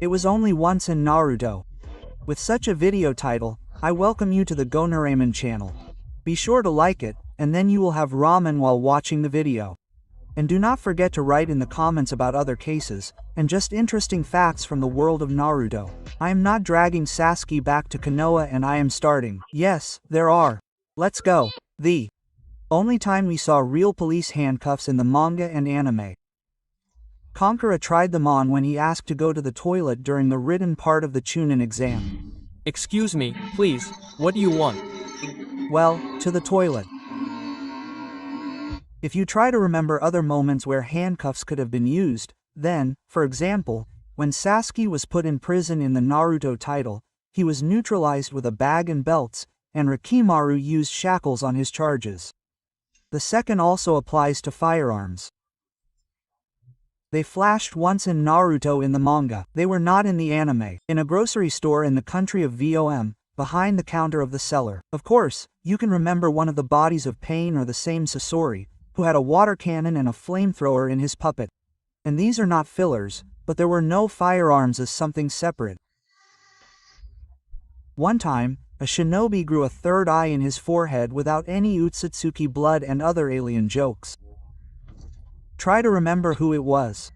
It was only once in Naruto. With such a video title, I welcome you to the Gonoramen channel. Be sure to like it, and then you will have ramen while watching the video. And do not forget to write in the comments about other cases, and just interesting facts from the world of Naruto. I am not dragging Sasuke back to Konoha and I am starting. Yes, there are. Let's go. The only time we saw real police handcuffs in the manga and anime. Kankura tried them on when he asked to go to the toilet during the written part of the Chunin exam. Excuse me, please, what do you want? Well, to the toilet. If you try to remember other moments where handcuffs could have been used, then, for example, when Sasuke was put in prison in the Naruto title, he was neutralized with a bag and belts, and Rikimaru used shackles on his charges. The second also applies to firearms. They flashed once in Naruto in the manga. They were not in the anime. In a grocery store in the country of Vom, behind the counter of the seller. Of course, you can remember one of the bodies of Pain or the same Sasori, who had a water cannon and a flamethrower in his puppet. And these are not fillers, but there were no firearms as something separate. One time, a shinobi grew a third eye in his forehead without any Utsutsuki blood and other alien jokes. Try to remember who it was.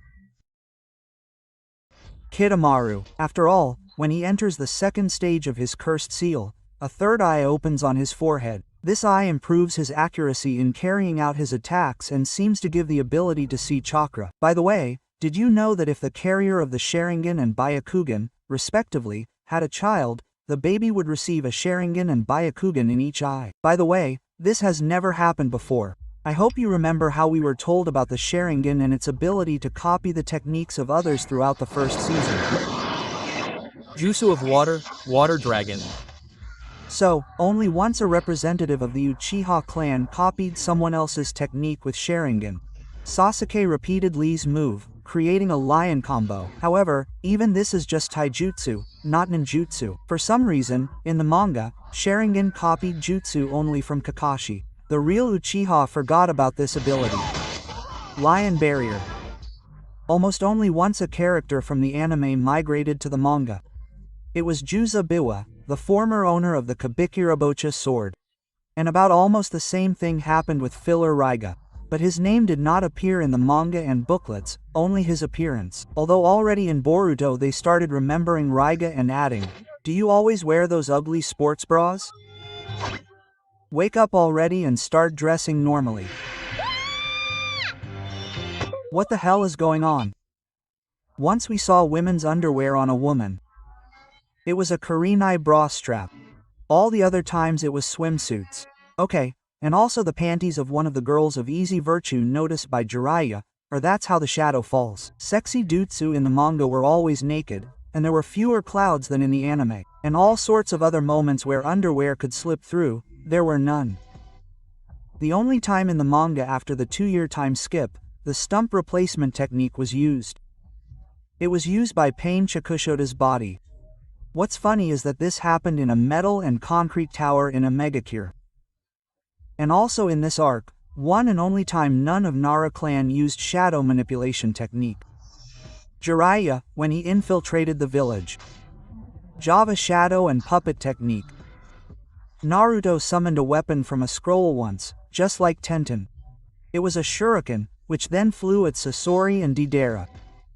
Kidomaru. After all, when he enters the second stage of his cursed seal, a third eye opens on his forehead. This eye improves his accuracy in carrying out his attacks and seems to give the ability to see chakra. By the way, did you know that if the carrier of the Sharingan and Byakugan, respectively, had a child, the baby would receive a Sharingan and Byakugan in each eye? By the way, this has never happened before. I hope you remember how we were told about the Sharingan and its ability to copy the techniques of others throughout the first season. Jutsu of Water, Water Dragon. So, only once a representative of the Uchiha clan copied someone else's technique with Sharingan. Sasuke repeated Lee's move, creating a lion combo. However, even this is just taijutsu, not ninjutsu. For some reason, in the manga, Sharingan copied jutsu only from Kakashi. The real Uchiha forgot about this ability. Lion Barrier. Almost only once a character from the anime migrated to the manga. It was Juza Biwa, the former owner of the Kabikirabocha sword. And about almost the same thing happened with Filler Raiga. But his name did not appear in the manga and booklets, only his appearance. Although already in Boruto they started remembering Raiga and adding, "Do you always wear those ugly sports bras? Wake up already and start dressing normally." What the hell is going on? Once we saw women's underwear on a woman. It was a Kurenai bra strap. All the other times it was swimsuits. Okay, and also the panties of one of the girls of Easy Virtue noticed by Jiraiya, or that's how the shadow falls. Sexy jutsu in the manga were always naked, and there were fewer clouds than in the anime. And all sorts of other moments where underwear could slip through, there were none. The only time in the manga after the 2-year time skip, the stump replacement technique was used. It was used by Pain Chikushota's body. What's funny is that this happened in a metal and concrete tower in a megacure. And also in this arc, one and only time none of Nara clan used shadow manipulation technique. Jiraiya, when he infiltrated the village. Java shadow and puppet technique. Naruto summoned a weapon from a scroll once, just like Tenten. It was a shuriken, which then flew at Sasori and Deidara.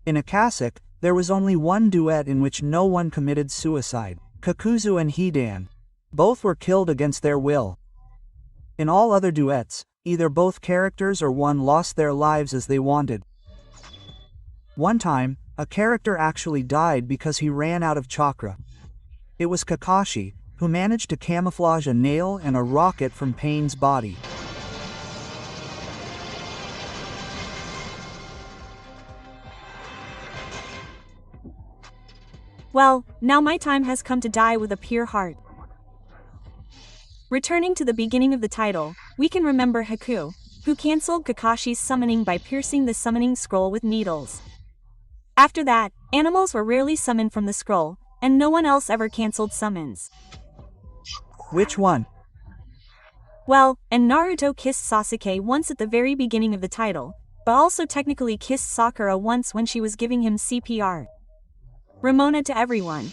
In Akashic, there was only one duet in which no one committed suicide. Kakuzu and Hidan. Both were killed against their will. In all other duets, either both characters or one lost their lives as they wanted. One time, a character actually died because he ran out of chakra. It was Kakashi, who managed to camouflage a nail and a rocket from Pain's body. Well, now my time has come to die with a pure heart. Returning to the beginning of the title, we can remember Haku, who cancelled Kakashi's summoning by piercing the summoning scroll with needles. After that, animals were rarely summoned from the scroll, and no one else ever cancelled summons. Which one? Well, and Naruto kissed Sasuke once at the very beginning of the title, but also technically kissed Sakura once when she was giving him CPR. Ramona to everyone.